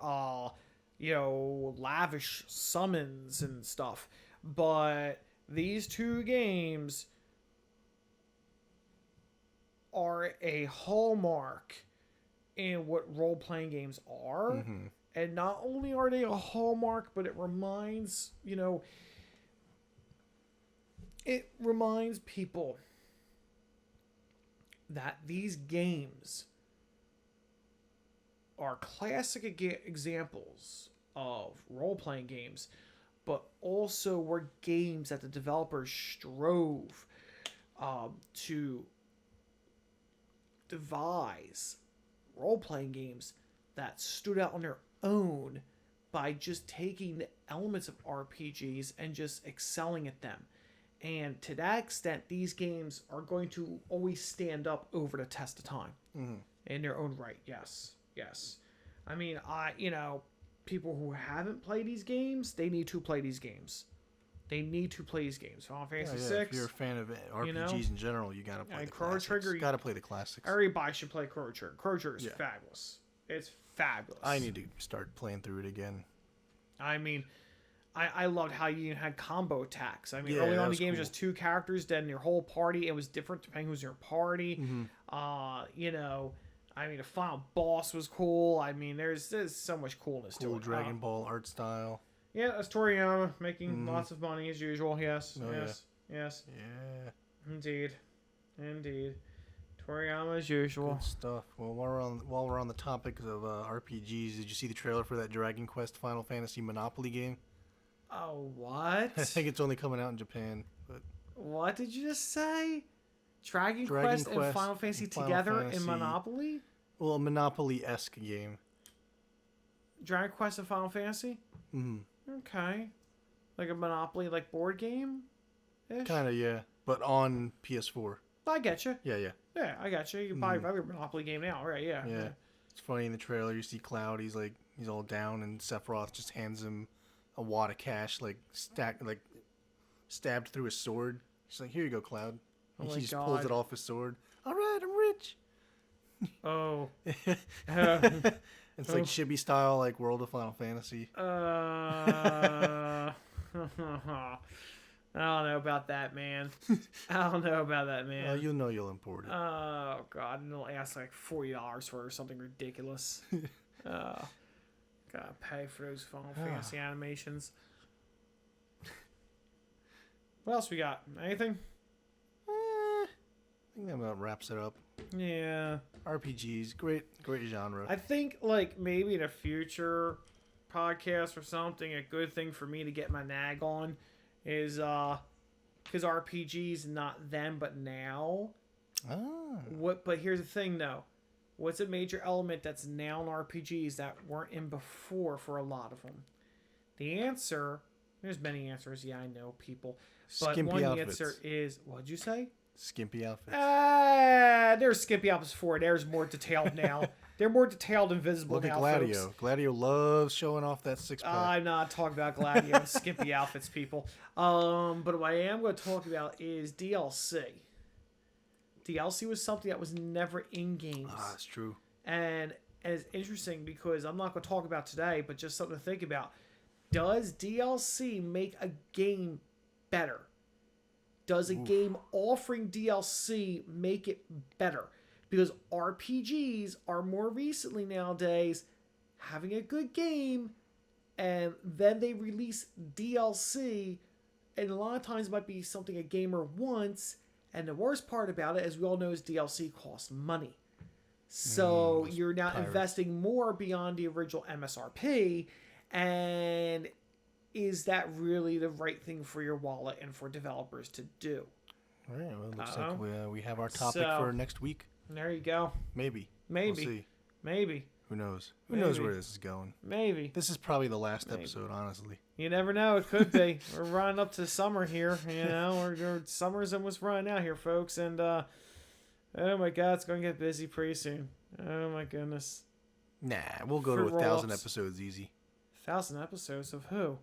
lavish summons and stuff. But these two games are a hallmark in what role-playing games are. And not only are they a hallmark, but it reminds people that these games are classic examples of role-playing games, but also were games that the developers strove to devise role-playing games that stood out on their own by just taking the elements of RPGs and just excelling at them. And to that extent, these games are going to always stand up over the test of time in their own right. Yes. I mean, people who haven't played these games, they need to play these games. Final Fantasy VI. If you're a fan of RPGs in general, you gotta play the Chrono classics. Trigger, Gotta play the classics. Everybody should play Chrono Trigger. Chrono Trigger is fabulous. It's fabulous. I need to start playing through it again. I mean, I loved how you had combo attacks. I mean, Yeah, early that on in the was game, cool. just two characters, then your whole party. It was different depending who's in your party. I mean, the final boss was cool. I mean, there's so much coolness to Cool it. Dragon Ball art style. Yeah, that's Toriyama making lots of money as usual. Yes, Oh, yes. Yeah, Indeed. Toriyama as usual. good stuff. Well, while we're on the topic of RPGs, did you see the trailer for that Dragon Quest Final Fantasy Monopoly game? Oh, what? I think it's only coming out in Japan, but What did you just say? Dragon Dragon Quest and Quest Final Fantasy and Final together Fantasy. in Monopoly? well, a Monopoly-esque game. Dragon Quest and Final Fantasy? Okay. Like a Monopoly, like board game? Kind of, yeah, but on PS4. I get you. Yeah. Yeah, I got you. You can buy every Monopoly game now, right? Yeah. It's funny in the trailer. You see Cloud. He's all down, and Sephiroth just hands him a wad of cash, stabbed through his sword. He's like, "Here you go, Cloud." And Oh he my just pulls God. it off his sword. All right, I'm rich. Oh. It's like Chibi style, like World of Final Fantasy. I don't know about that, man. You'll know you'll import it. Oh god, and they'll ask like $40 for it or something ridiculous. Gotta pay for those Final Fantasy animations. What else we got? Anything? I think that about wraps it up. Yeah. RPGs, great genre. I think like maybe in a future podcast or something, a good thing for me to get my nag on is because RPGs not then but now. But here's the thing though. What's a major element that's now in RPGs that weren't in before for a lot of them? The answer, there's many answers. Yeah, I know people. But Skimpy one outfits. answer is, what'd you say? Skimpy outfits. There's skimpy outfits before. There's more detailed now. They're more detailed and visible Look now, at Gladio. folks. Gladio loves showing off that six-pack. I'm not talking about Gladio and skimpy outfits, people. But what I am going to talk about is DLC. DLC was something that was never in games. That's true. And it's interesting because I'm not going to talk about today, but just something to think about. Does DLC make a game better? Does a game offering DLC make it better? Because RPGs are more recently nowadays having a good game and then they release DLC, and a lot of times it might be something a gamer wants. And the worst part about it, as we all know, is DLC costs money. So you're now investing more beyond the original MSRP, and is that really the right thing for your wallet and for developers to do? All right. Well, it looks like we have our topic for next week. There you go. Maybe. We'll see. Maybe. Who knows? Who knows where this is going? Maybe. This is probably the last episode, honestly. You never know. It could be. We're running up to summer here. You know, our summer's almost running out here, folks. And, oh my God, it's going to get busy pretty soon. Oh my goodness. Nah, we'll go to 1,000 episodes easy. 1,000 episodes of who?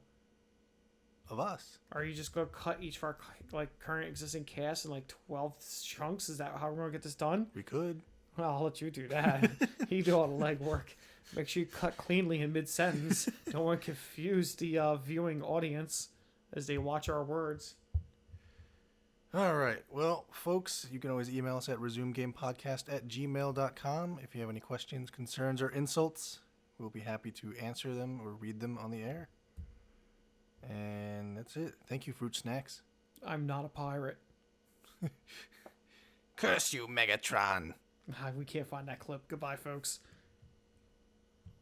Of us. Are you just going to cut each of our current existing cast in 12 chunks? Is that how we're going to get this done? We could. Well, I'll let you do that. You do all the legwork. Make sure you cut cleanly in mid-sentence. Don't want to confuse the viewing audience as they watch our words. All right. Well, folks, you can always email us at resumegamepodcast@gmail.com. If you have any questions, concerns, or insults, we'll be happy to answer them or read them on the air. And that's it. Thank you, Fruit Snacks. I'm not a pirate. Curse you, Megatron. We can't find that clip. Goodbye, folks.